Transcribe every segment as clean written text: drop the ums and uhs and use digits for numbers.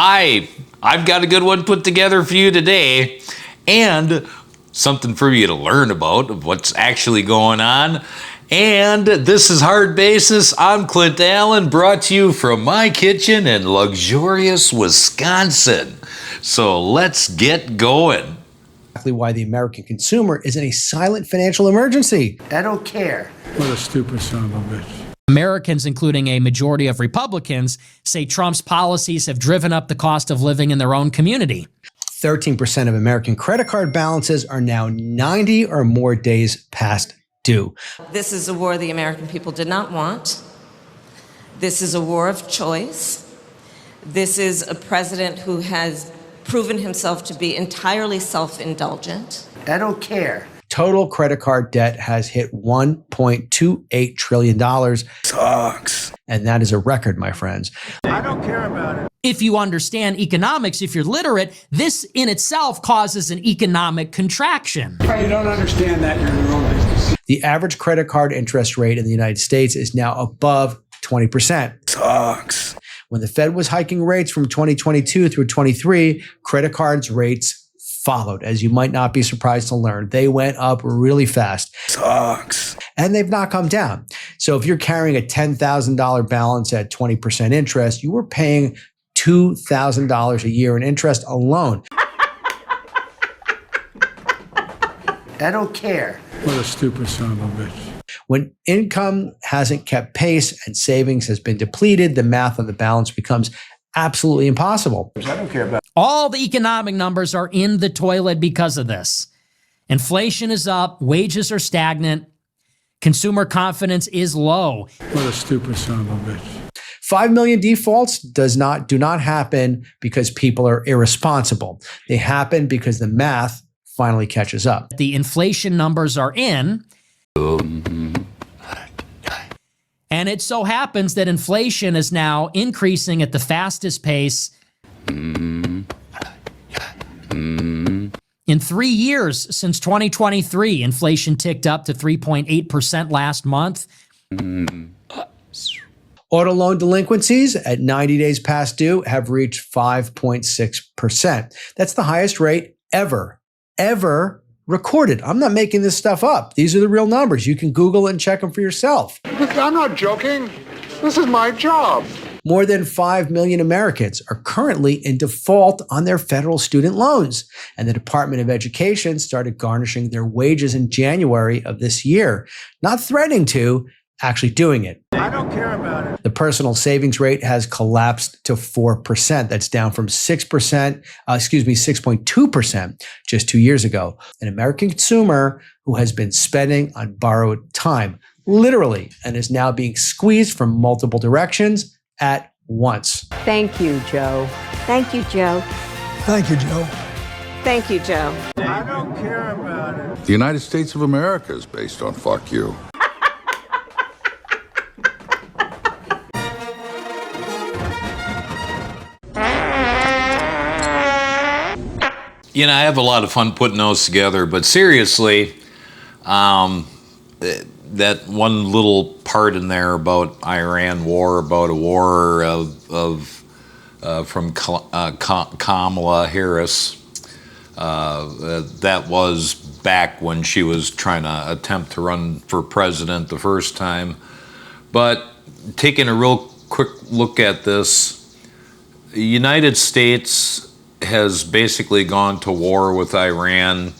Hi, I've got a good one put together for you today, and something for you to learn about of what's actually going on. And this is Hard Basis. I'm Clint Allen, brought to you from my kitchen in luxurious Wisconsin. So let's get going. Exactly why the American consumer is in a silent financial emergency. I don't care. What a stupid son of a bitch. Americans, including a majority of Republicans, say Trump's policies have driven up the cost of living in their own community. 13% of American credit card balances are now 90 or more days past due. This is a war the American people did not want. This is a war of choice. This is a president who has proven himself to be entirely self-indulgent. I don't care. Total credit card debt has hit $1.28 trillion. Sucks. And that is a record, my friends. I don't care about it. If you understand economics, if you're literate, this in itself causes an economic contraction. If you don't understand that, you're in your own business. The average credit card interest rate in the United States is now above 20%. Sucks. When the Fed was hiking rates from 2022 through 23, credit cards rates followed, as you might not be surprised to learn. They went up really fast. Sucks. And they've not come down. So if you're carrying a $10,000 balance at 20% interest, you were paying $2,000 a year in interest alone. I don't care. What a stupid son of a bitch. When income hasn't kept pace and savings has been depleted, the math on the balance becomes absolutely impossible. I don't care about All the economic numbers are in the toilet because of this. Inflation is up, wages are stagnant, consumer confidence is low. What a stupid son of a bitch. 5 million defaults do not happen because people are irresponsible. They happen because the math finally catches up. The inflation numbers are in, and it so happens that inflation is now increasing at the fastest pace in 3 years since 2023. Inflation ticked up to 3.8% last month. Auto loan delinquencies at 90 days past due have reached 5.6%. That's the highest rate ever recorded. I'm not making this stuff up. These are the real numbers. You can Google and check them for yourself. I'm not joking. This is my job. More than 5 million Americans are currently in default on their federal student loans. And the Department of Education started garnishing their wages in January of this year. Not threatening to, actually doing it. I don't care about it. The personal savings rate has collapsed to 4%. That's down from 6.2% just 2 years ago. An American consumer who has been spending on borrowed time, literally, and is now being squeezed from multiple directions at once. Thank you, Joe. Thank you, Joe. Thank you, Joe. Thank you, Joe. I don't care about it. The United States of America is based on fuck you. You know, I have a lot of fun putting those together, but seriously, that one little part in there about Iran war, about a war from Kamala Harris, that was back when she was trying to attempt to run for president the first time. But taking a real quick look at this, the United States has basically gone to war with Iran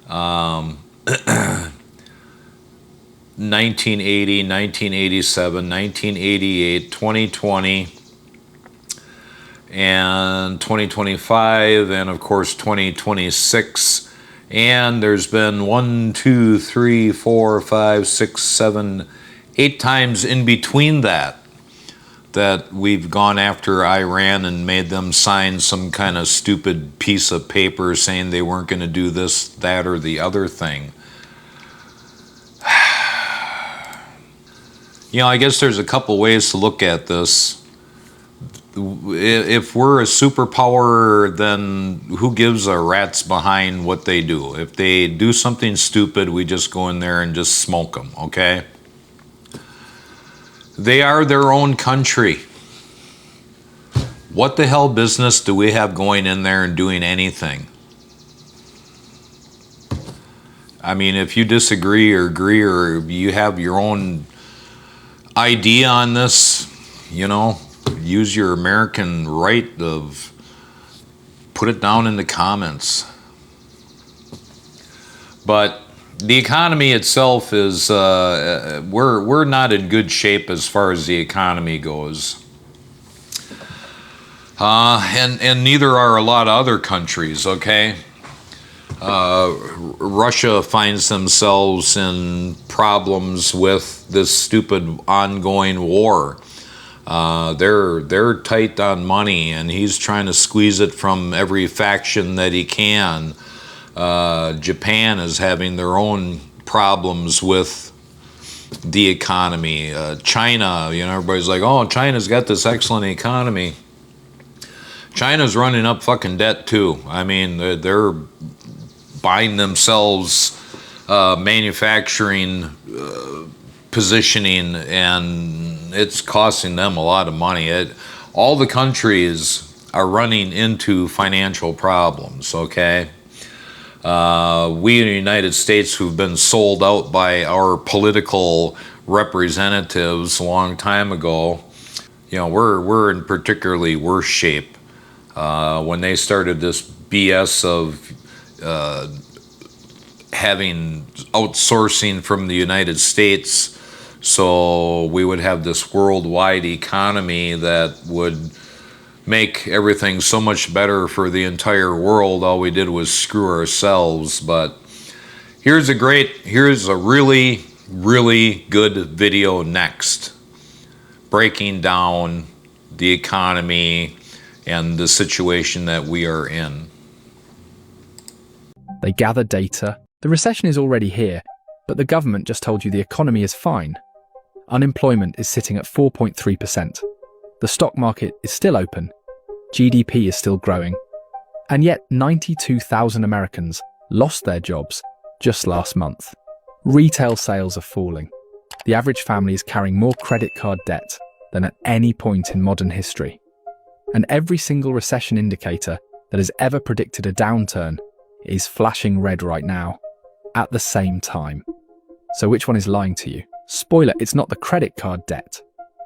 1980, 1987, 1988, 2020, and 2025, and of course 2026. And there's been 1, 2, 3, 4, 5, 6, 7, 8 times in between that we've gone after Iran and made them sign some kind of stupid piece of paper saying they weren't going to do this, that, or the other thing. You know, I guess there's a couple ways to look at this. If we're a superpower, then who gives a rat's behind what they do? If they do something stupid, we just go in there and just smoke them, okay? They are their own country. What the hell business do we have going in there and doing anything? I mean, if you disagree or agree or you have your own idea on this, you know, use your American right of put it down in the comments. But the economy itself is, we're not in good shape as far as the economy goes. And neither are a lot of other countries, okay? Russia finds themselves in problems with this stupid ongoing war. They're tight on money, and he's trying to squeeze it from every faction that he can. Japan is having their own problems with the economy. China, you know, everybody's like, oh, China's got this excellent economy. China's running up fucking debt too. I mean, they're buying themselves manufacturing positioning, and it's costing them a lot of money. All the countries are running into financial problems, okay? We in the United States, who've been sold out by our political representatives a long time ago, you know, we're in particularly worse shape. When they started this BS of having outsourcing from the United States, so we would have this worldwide economy that would make everything so much better for the entire world. All we did was screw ourselves. But here's a really, really good video next, breaking down the economy and the situation that we are in. They gather data. The recession is already here, but the government just told you the economy is fine. Unemployment is sitting at 4.3%. The stock market is still open. GDP is still growing. And yet 92,000 Americans lost their jobs just last month. Retail sales are falling. The average family is carrying more credit card debt than at any point in modern history. And every single recession indicator that has ever predicted a downturn is flashing red right now, at the same time. So which one is lying to you? Spoiler, it's not the credit card debt.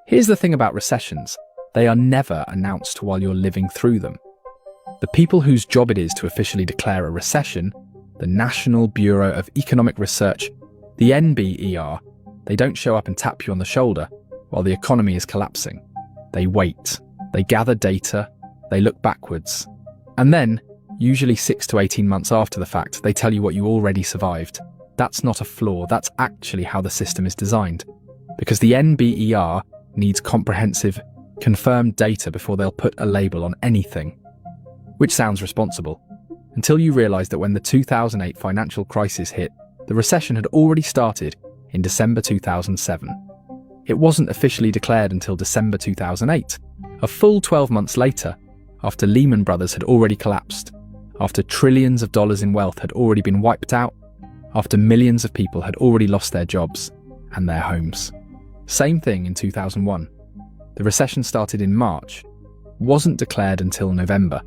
Here's the thing about recessions. They are never announced while you're living through them. The people whose job it is to officially declare a recession, the National Bureau of Economic Research, the NBER, they don't show up and tap you on the shoulder while the economy is collapsing. They wait. They gather data. They look backwards. And then, usually 6 to 18 months after the fact, they tell you what you already survived. That's not a flaw. That's actually how the system is designed. Because the NBER needs comprehensive, confirmed data before they'll put a label on anything. Which sounds responsible. Until you realise that when the 2008 financial crisis hit, the recession had already started in December 2007. It wasn't officially declared until December 2008, a full 12 months later, after Lehman Brothers had already collapsed, after trillions of dollars in wealth had already been wiped out, after millions of people had already lost their jobs and their homes. Same thing in 2001. The recession started in March, wasn't declared until November,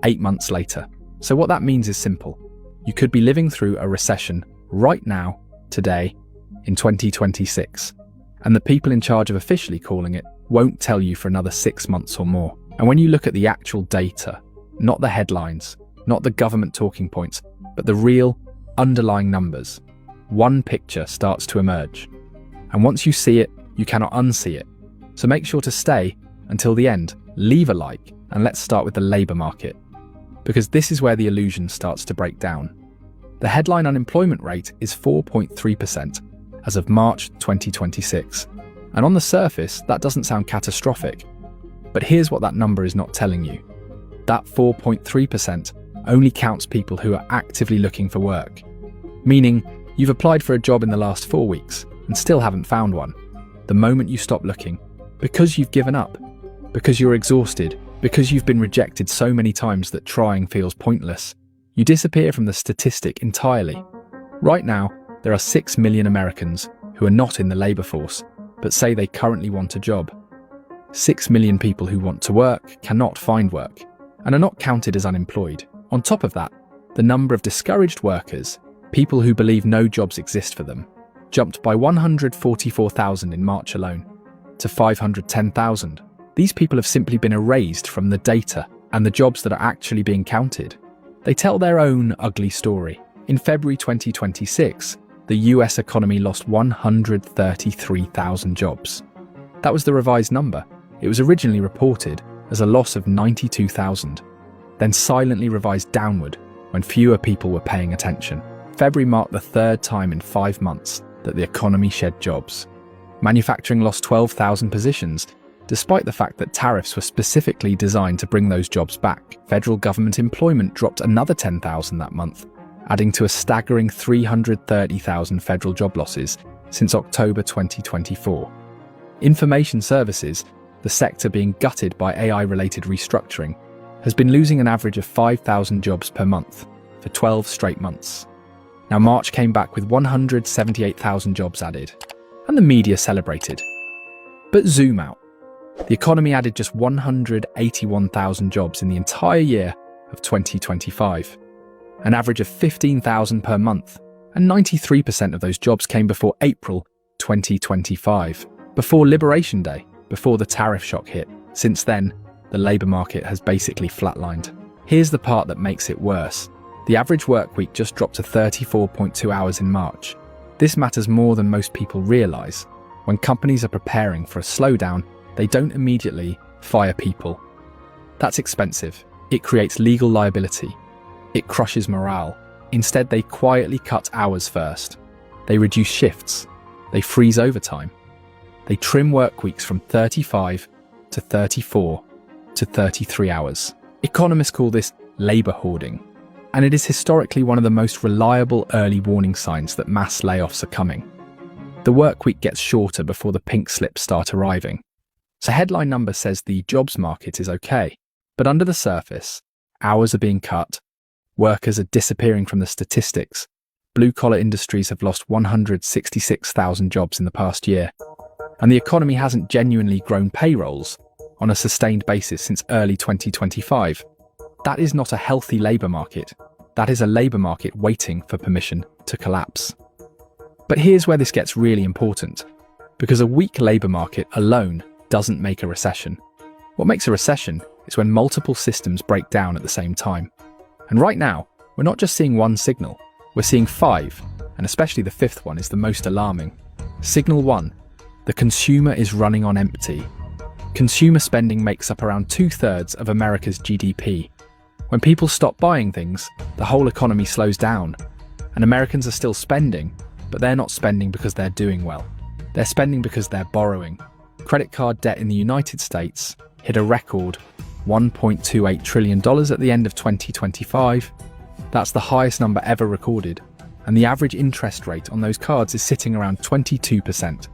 8 months later. So what that means is simple. You could be living through a recession right now, today, in 2026. And the people in charge of officially calling it won't tell you for another 6 months or more. And when you look at the actual data, not the headlines, not the government talking points, but the real underlying numbers, one picture starts to emerge. And once you see it, you cannot unsee it. So make sure to stay until the end, leave a like, and let's start with the labour market. Because this is where the illusion starts to break down. The headline unemployment rate is 4.3% as of March 2026. And on the surface, that doesn't sound catastrophic. But here's what that number is not telling you. That 4.3% only counts people who are actively looking for work. Meaning, you've applied for a job in the last 4 weeks and still haven't found one. The moment you stop looking, because you've given up, because you're exhausted, because you've been rejected so many times that trying feels pointless, you disappear from the statistic entirely. Right now, there are 6 million Americans who are not in the labour force, but say they currently want a job. 6 million people who want to work cannot find work and are not counted as unemployed. On top of that, the number of discouraged workers, people who believe no jobs exist for them, jumped by 144,000 in March alone to 510,000. These people have simply been erased from the data and the jobs that are actually being counted. They tell their own ugly story. In February 2026, the US economy lost 133,000 jobs. That was the revised number. It was originally reported as a loss of 92,000, then silently revised downward when fewer people were paying attention. February marked the third time in 5 months that the economy shed jobs. Manufacturing lost 12,000 positions, despite the fact that tariffs were specifically designed to bring those jobs back. Federal government employment dropped another 10,000 that month, adding to a staggering 330,000 federal job losses since October 2024. Information services, the sector being gutted by AI-related restructuring, has been losing an average of 5,000 jobs per month for 12 straight months. Now, March came back with 178,000 jobs added, and the media celebrated. But zoom out. The economy added just 181,000 jobs in the entire year of 2025, an average of 15,000 per month, and 93% of those jobs came before April 2025, before Liberation Day, before the tariff shock hit. Since then, the labour market has basically flatlined. Here's the part that makes it worse. The average work week just dropped to 34.2 hours in March. This matters more than most people realise. When companies are preparing for a slowdown, they don't immediately fire people. That's expensive. It creates legal liability. It crushes morale. Instead, they quietly cut hours first. They reduce shifts. They freeze overtime. They trim work weeks from 35 to 34 to 33 hours. Economists call this labour hoarding, and it is historically one of the most reliable early warning signs that mass layoffs are coming. The work week gets shorter before the pink slips start arriving. So headline number says the jobs market is okay, but under the surface, hours are being cut, workers are disappearing from the statistics, blue-collar industries have lost 166,000 jobs in the past year, and the economy hasn't genuinely grown payrolls on a sustained basis since early 2025. That is not a healthy labour market. That is a labour market waiting for permission to collapse. But here's where this gets really important, because a weak labour market alone doesn't make a recession. What makes a recession is when multiple systems break down at the same time. And right now, we're not just seeing one signal, we're seeing 5, and especially the 5th one is the most alarming. Signal 1, the consumer is running on empty. Consumer spending makes up around 2/3 of America's GDP. When people stop buying things, the whole economy slows down, and Americans are still spending, but they're not spending because they're doing well. They're spending because they're borrowing. Credit card debt in the United States hit a record $1.28 trillion at the end of 2025. That's the highest number ever recorded, and the average interest rate on those cards is sitting around 22%,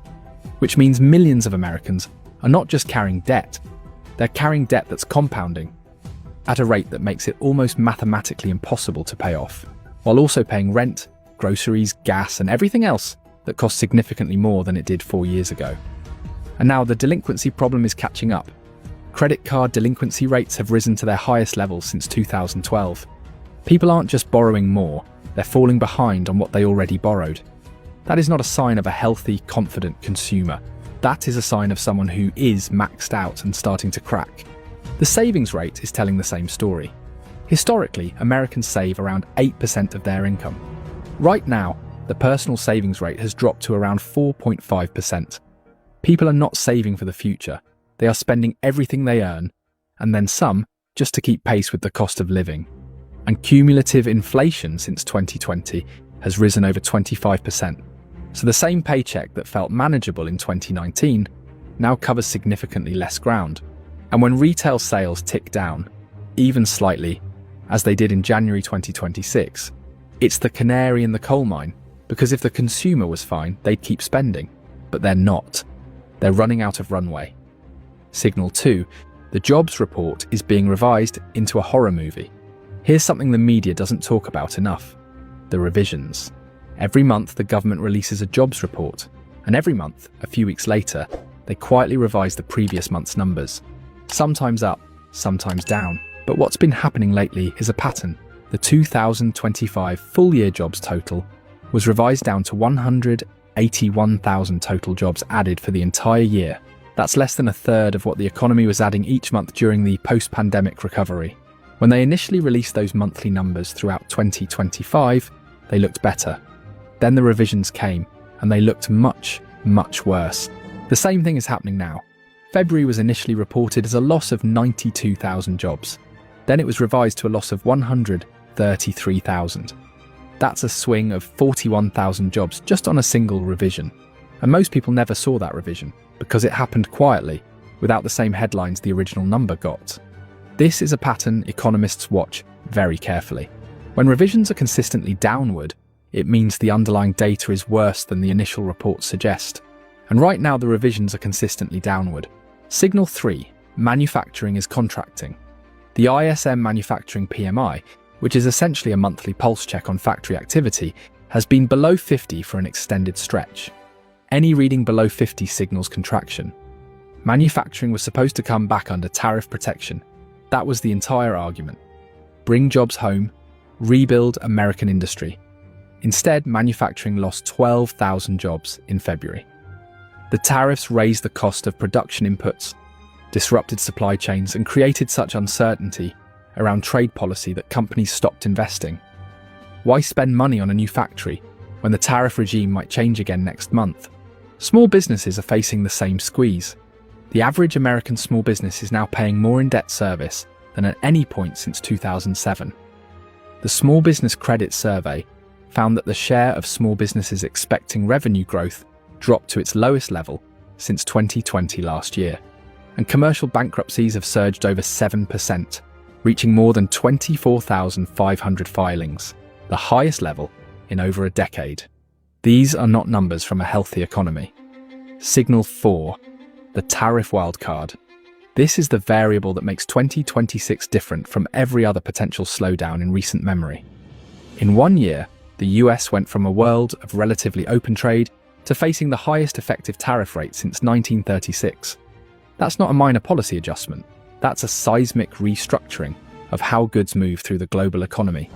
which means millions of Americans are not just carrying debt, they're carrying debt that's compounding at a rate that makes it almost mathematically impossible to pay off, while also paying rent, groceries, gas, and everything else that costs significantly more than it did 4 years ago. And now the delinquency problem is catching up. Credit card delinquency rates have risen to their highest levels since 2012. People aren't just borrowing more, they're falling behind on what they already borrowed. That is not a sign of a healthy, confident consumer. That is a sign of someone who is maxed out and starting to crack. The savings rate is telling the same story. Historically, Americans save around 8% of their income. Right now, the personal savings rate has dropped to around 4.5%. People are not saving for the future. They are spending everything they earn, and then some, just to keep pace with the cost of living. And cumulative inflation since 2020 has risen over 25%. So the same paycheck that felt manageable in 2019 now covers significantly less ground. And when retail sales tick down, even slightly, as they did in January 2026, it's the canary in the coal mine, because if the consumer was fine, they'd keep spending. But they're not. They're running out of runway. Signal 2, the jobs report is being revised into a horror movie. Here's something the media doesn't talk about enough: the revisions. Every month, the government releases a jobs report, and every month, a few weeks later, They quietly revise the previous month's numbers, sometimes up, sometimes down. But what's been happening lately is a pattern. The 2025 full-year jobs total was revised down to 181,000 total jobs added for the entire year. That's less than a third of what the economy was adding each month during the post-pandemic recovery. When they initially released those monthly numbers throughout 2025, they looked better. Then the revisions came, and they looked much, much worse. The same thing is happening now. February was initially reported as a loss of 92,000 jobs. Then it was revised to a loss of 133,000. That's a swing of 41,000 jobs just on a single revision. And most people never saw that revision because it happened quietly, without the same headlines the original number got. This is a pattern economists watch very carefully. When revisions are consistently downward, it means the underlying data is worse than the initial reports suggest. And right now the revisions are consistently downward. Signal 3, manufacturing is contracting. The ISM Manufacturing PMI, which is essentially a monthly pulse check on factory activity, has been below 50 for an extended stretch. Any reading below 50 signals contraction. Manufacturing was supposed to come back under tariff protection. That was the entire argument. Bring jobs home, rebuild American industry. Instead, manufacturing lost 12,000 jobs in February. The tariffs raised the cost of production inputs, disrupted supply chains, and created such uncertainty around trade policy that companies stopped investing. Why spend money on a new factory when the tariff regime might change again next month? Small businesses are facing the same squeeze. The average American small business is now paying more in debt service than at any point since 2007. The Small Business Credit Survey found that the share of small businesses expecting revenue growth dropped to its lowest level since 2020 last year. And commercial bankruptcies have surged over 7%, reaching more than 24,500 filings, the highest level in over a decade. These are not numbers from a healthy economy. Signal 4, the tariff wildcard. This is the variable that makes 2026 different from every other potential slowdown in recent memory. In 1 year, the US went from a world of relatively open trade to facing the highest effective tariff rate since 1936. That's not a minor policy adjustment. That's a seismic restructuring of how goods move through the global economy.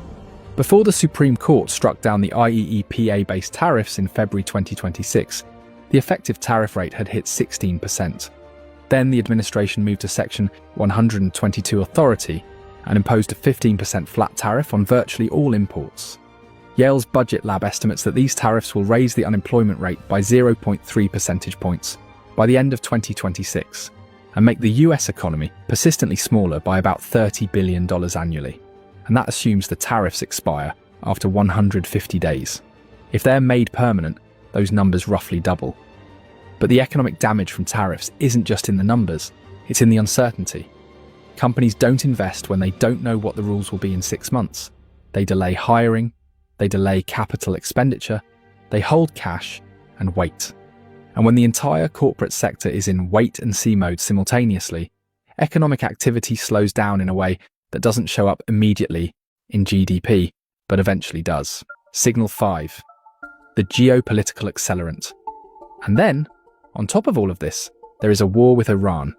Before the Supreme Court struck down the IEEPA-based tariffs in February 2026, the effective tariff rate had hit 16%. Then the administration moved to Section 122 authority and imposed a 15% flat tariff on virtually all imports. Yale's Budget Lab estimates that these tariffs will raise the unemployment rate by 0.3 percentage points by the end of 2026 and make the US economy persistently smaller by about $30 billion annually. And that assumes the tariffs expire after 150 days. If they're made permanent, those numbers roughly double. But the economic damage from tariffs isn't just in the numbers, it's in the uncertainty. Companies don't invest when they don't know what the rules will be in 6 months. They delay hiring, they delay capital expenditure, they hold cash and wait. And when the entire corporate sector is in wait-and-see mode simultaneously, economic activity slows down in a way that doesn't show up immediately in GDP, but eventually does. Signal 5, the geopolitical accelerant. And then, on top of all of this, there is a war with Iran.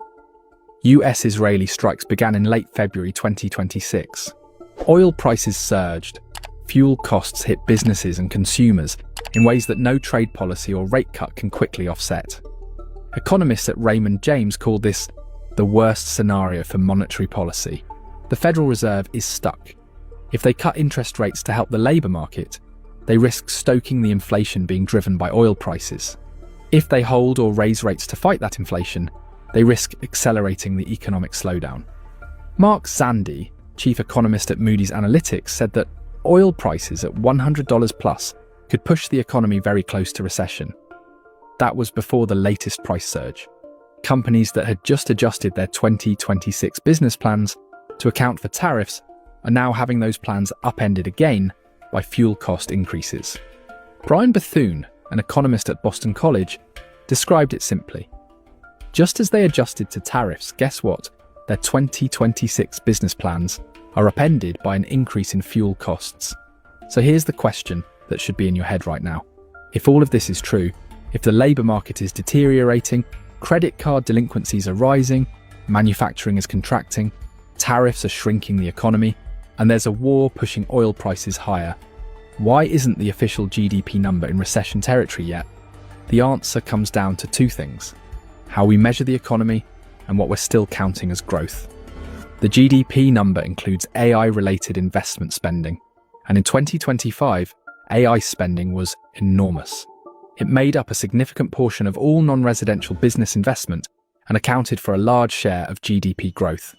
US-Israeli strikes began in late February 2026. Oil prices surged. Fuel costs hit businesses and consumers in ways that no trade policy or rate cut can quickly offset. Economists at Raymond James call this the worst scenario for monetary policy. The Federal Reserve is stuck. If they cut interest rates to help the labour market, they risk stoking the inflation being driven by oil prices. If they hold or raise rates to fight that inflation, they risk accelerating the economic slowdown. Mark Zandi, chief economist at Moody's Analytics, said that oil prices at $100 plus could push the economy very close to recession. That was before the latest price surge. Companies that had just adjusted their 2026 business plans to account for tariffs are now having those plans upended again by fuel cost increases. Brian Bethune, an economist at Boston College, described it simply. Just as they adjusted to tariffs, guess what? Their 2026 business plans are upended by an increase in fuel costs. So here's the question that should be in your head right now. If all of this is true, if the labour market is deteriorating, Credit card delinquencies are rising, manufacturing is contracting, tariffs are shrinking the economy, and there's a war pushing oil prices higher. Why isn't the official GDP number in recession territory yet? The answer comes down to two things: how we measure the economy and what we're still counting as growth. The GDP number includes AI-related investment spending, and in 2025, AI spending was enormous. It made up a significant portion of all non-residential business investment and accounted for a large share of GDP growth.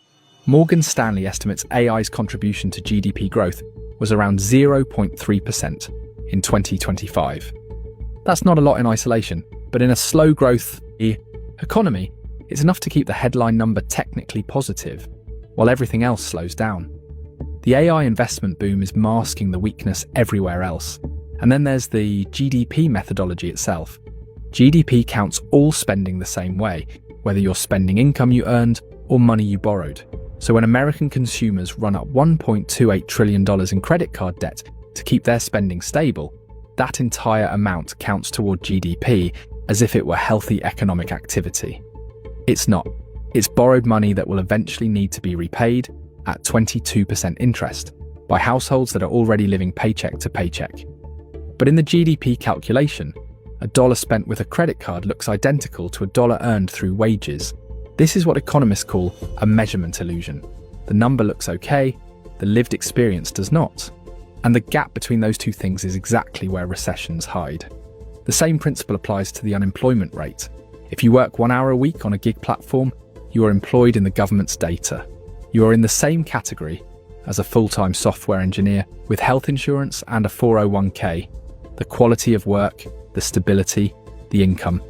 Morgan Stanley estimates AI's contribution to GDP growth was around 0.3% in 2025. That's not a lot in isolation, but in a slow growth economy, it's enough to keep the headline number technically positive, while everything else slows down. The AI investment boom is masking the weakness everywhere else. And then there's the GDP methodology itself. GDP counts all spending the same way, whether you're spending income you earned or money you borrowed. So when American consumers run up $1.28 trillion in credit card debt to keep their spending stable, that entire amount counts toward GDP as if it were healthy economic activity. It's not. It's borrowed money that will eventually need to be repaid at 22% interest by households that are already living paycheck to paycheck. But in the GDP calculation, a dollar spent with a credit card looks identical to a dollar earned through wages. This is what economists call a measurement illusion. The number looks okay, the lived experience does not. And the gap between those two things is exactly where recessions hide. The same principle applies to the unemployment rate. If you work 1 hour a week on a gig platform, you are employed in the government's data. You are in the same category as a full-time software engineer with health insurance and a 401k. The quality of work, the stability, the income,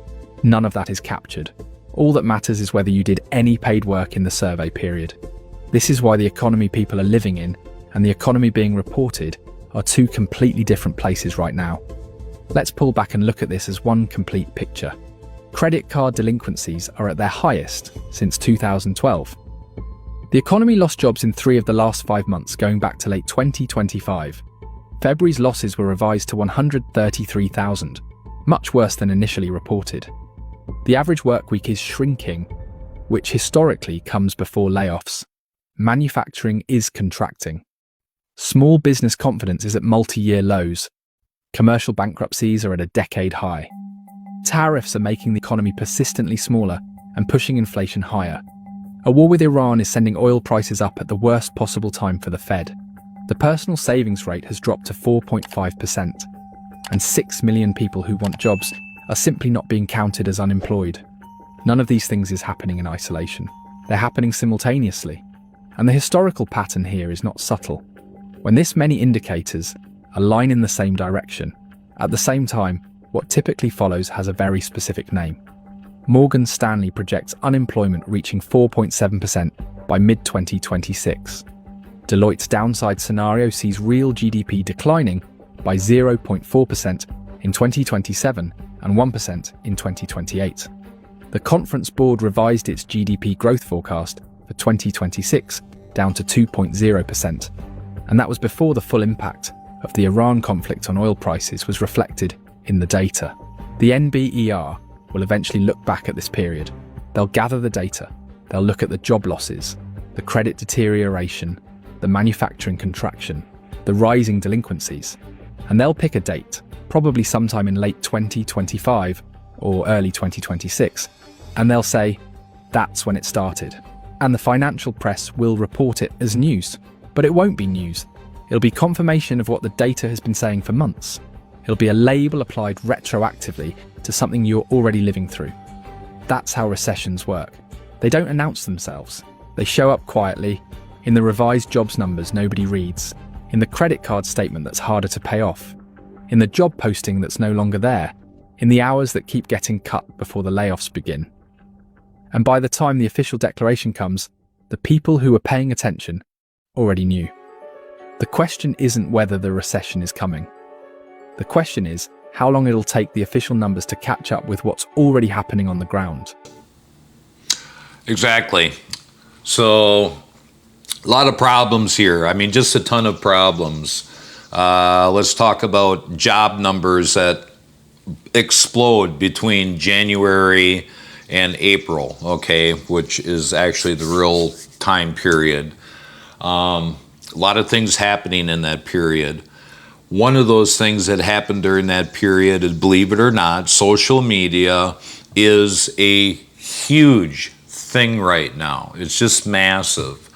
none of that is captured. All that matters is whether you did any paid work in the survey period. This is why the economy people are living in and the economy being reported are two completely different places right now. Let's pull back and look at this as one complete picture. Credit card delinquencies are at their highest since 2012. The economy lost jobs in 3 of the last 5 months, going back to late 2025. February's losses were revised to 133,000, much worse than initially reported. The average work week is shrinking, which historically comes before layoffs. Manufacturing is contracting. Small business confidence is at multi-year lows. Commercial bankruptcies are at a decade high. Tariffs are making the economy persistently smaller and pushing inflation higher. A war with Iran is sending oil prices up at the worst possible time for the Fed. The personal savings rate has dropped to 4.5%, and 6 million people who want jobs are simply not being counted as unemployed. None of these things is happening in isolation. They're happening simultaneously. And the historical pattern here is not subtle. When this many indicators align in the same direction, at the same time, what typically follows has a very specific name. Morgan Stanley projects unemployment reaching 4.7% by mid-2026. Deloitte's downside scenario sees real GDP declining by 0.4% in 2027 and 1% in 2028. The Conference Board revised its GDP growth forecast for 2026 down to 2.0%, and that was before the full impact of the Iran conflict on oil prices was reflected in the data. The NBER will eventually look back at this period. They'll gather the data, they'll look at the job losses, the credit deterioration, the manufacturing contraction, the rising delinquencies, and they'll pick a date, probably sometime in late 2025 or early 2026, and they'll say, that's when it started. And the financial press will report it as news. But it won't be news. It'll be confirmation of what the data has been saying for months. It'll be a label applied retroactively to something you're already living through. That's how recessions work. They don't announce themselves. They show up quietly, in the revised jobs numbers nobody reads, in the credit card statement that's harder to pay off, in the job posting that's no longer there, in the hours that keep getting cut before the layoffs begin. And by the time the official declaration comes, the people who were paying attention already knew. The question isn't whether the recession is coming. The question is how long it'll take the official numbers to catch up with what's already happening on the ground. Exactly. So, a lot of problems here. I mean, just a ton of problems. Let's talk about job numbers that explode between January and April, okay, which is actually the real time period. A lot of things happening in that period. One of those things that happened during that period is, believe it or not, social media is a huge thing right now. It's just massive.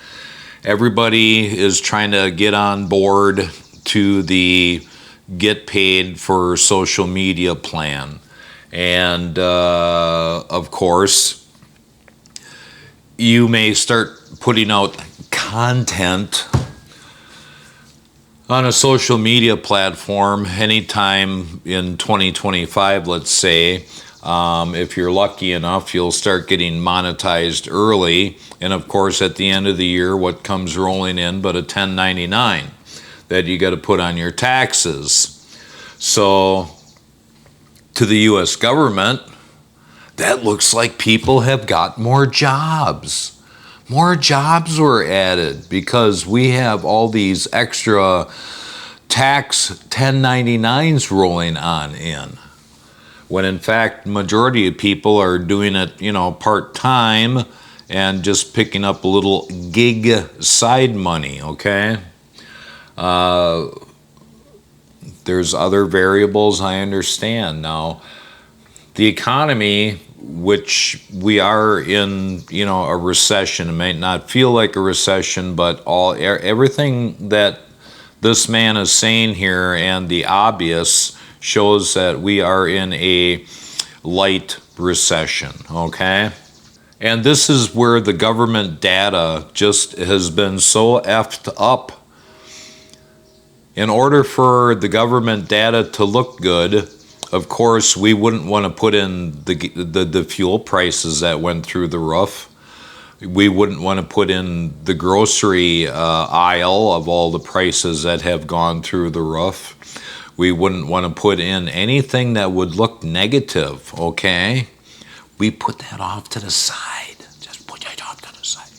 Everybody is trying to get on board to the get paid for social media plan. And of course, you may start putting out content on a social media platform anytime in 2025, let's say. If you're lucky enough, you'll start getting monetized early. And of course, at the end of the year, what comes rolling in but a 1099 that you got to put on your taxes. So to the U.S. government, that looks like people have got more jobs. More jobs were added because we have all these extra tax 1099s rolling on in. When in fact, majority of people are doing it, part-time and just picking up a little gig side money, okay? There's other variables I understand. Now, the economy, which we are in, a recession. It may not feel like a recession, but everything that this man is saying here and the obvious shows that we are in a light recession, okay? And this is where the government data just has been so effed up. In order for the government data to look good, of course, we wouldn't want to put in the fuel prices that went through the roof. We wouldn't want to put in the grocery aisle of all the prices that have gone through the roof. We wouldn't want to put in anything that would look negative, okay? We put that off to the side. Just put that off to the side.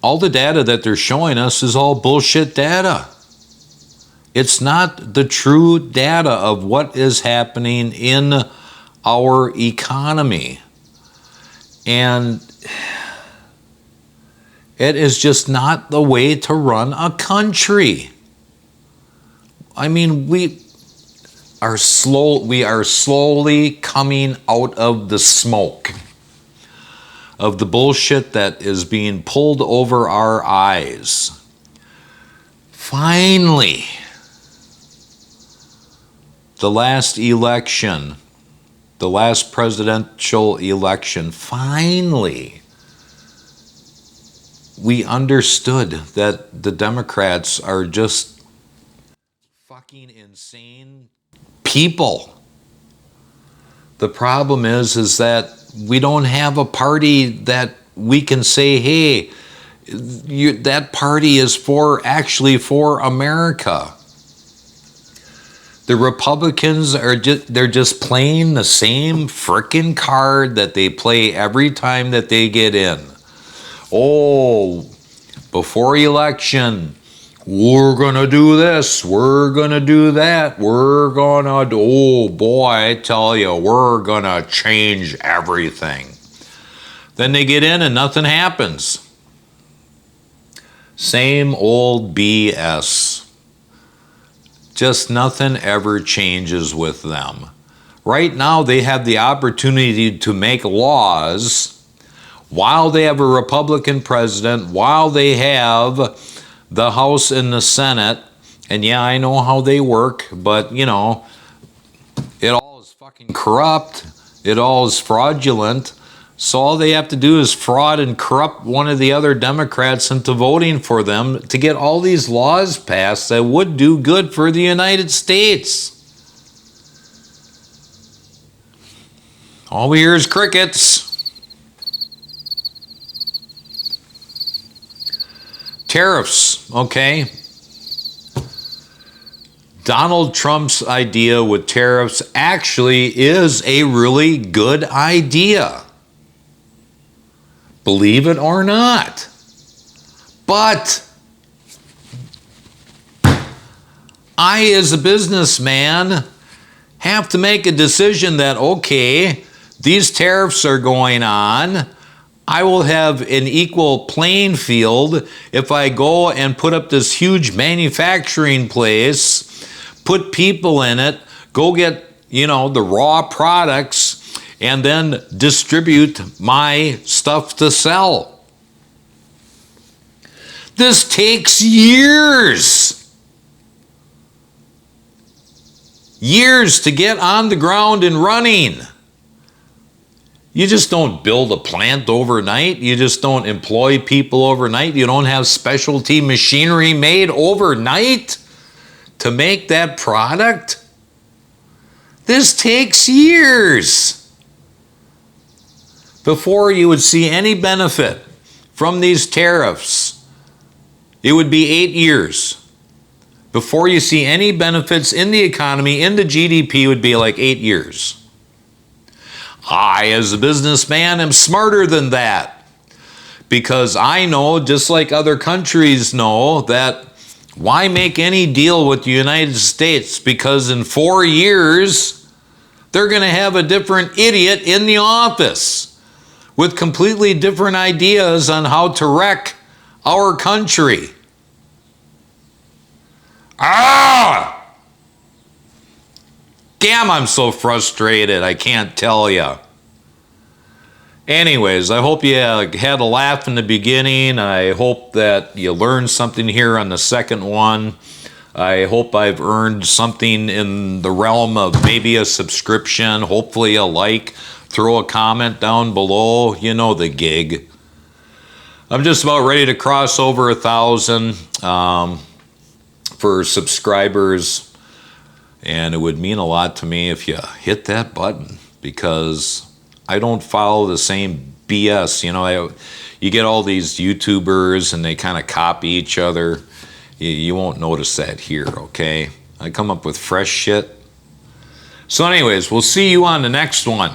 All the data that they're showing us is all bullshit data. It's not the true data of what is happening in our economy. And it is just not the way to run a country. I mean, we are slowly coming out of the smoke of the bullshit that is being pulled over our eyes. Finally, the last election, the last presidential election, finally, we understood that the Democrats are just fucking insane people. The problem is that we don't have a party that we can say, hey, that party is actually for America. The Republicans they're just playing the same frickin' card that they play every time that they get in. Oh, before election, we're gonna do this, we're gonna do that, oh boy, I tell you, we're gonna change everything. Then they get in and nothing happens. Same old BS. Just nothing ever changes with them. Right now, they have the opportunity to make laws while they have a Republican president, while they have the House and the Senate. And yeah, I know how they work, but it all is fucking corrupt. It all is fraudulent. So all they have to do is fraud and corrupt one of the other Democrats into voting for them to get all these laws passed that would do good for the United States. All we hear is crickets. Tariffs, okay? Donald Trump's idea with tariffs actually is a really good idea. Believe it or not. But I, as a businessman, have to make a decision that, okay, these tariffs are going on. I will have an equal playing field if I go and put up this huge manufacturing place, put people in it, go get, the raw products, and then distribute my stuff to sell. This takes years. Years to get on the ground and running. You just don't build a plant overnight. You just don't employ people overnight. You don't have specialty machinery made overnight to make that product. This takes years before you would see any benefit from these tariffs. It would be 8 years. Before you see any benefits in the economy, in the GDP, would be like 8 years. I, as a businessman, am smarter than that, because I know, just like other countries know, that why make any deal with the United States? Because in 4 years, they're going to have a different idiot in the office with completely different ideas on how to wreck our country. Damn, I'm so frustrated, I can't tell you. Anyways, I hope you had a laugh in the beginning. I hope that you learned something here on the second one. I hope I've earned something in the realm of maybe a subscription, hopefully a like, throw a comment down below, you know the gig. I'm just about ready to cross over 1,000 for subscribers, and it would mean a lot to me if you hit that button, because I don't follow the same BS. You get all these YouTubers and they kind of copy each other. You won't notice that here, okay? I come up with fresh shit. So anyways, we'll see you on the next one.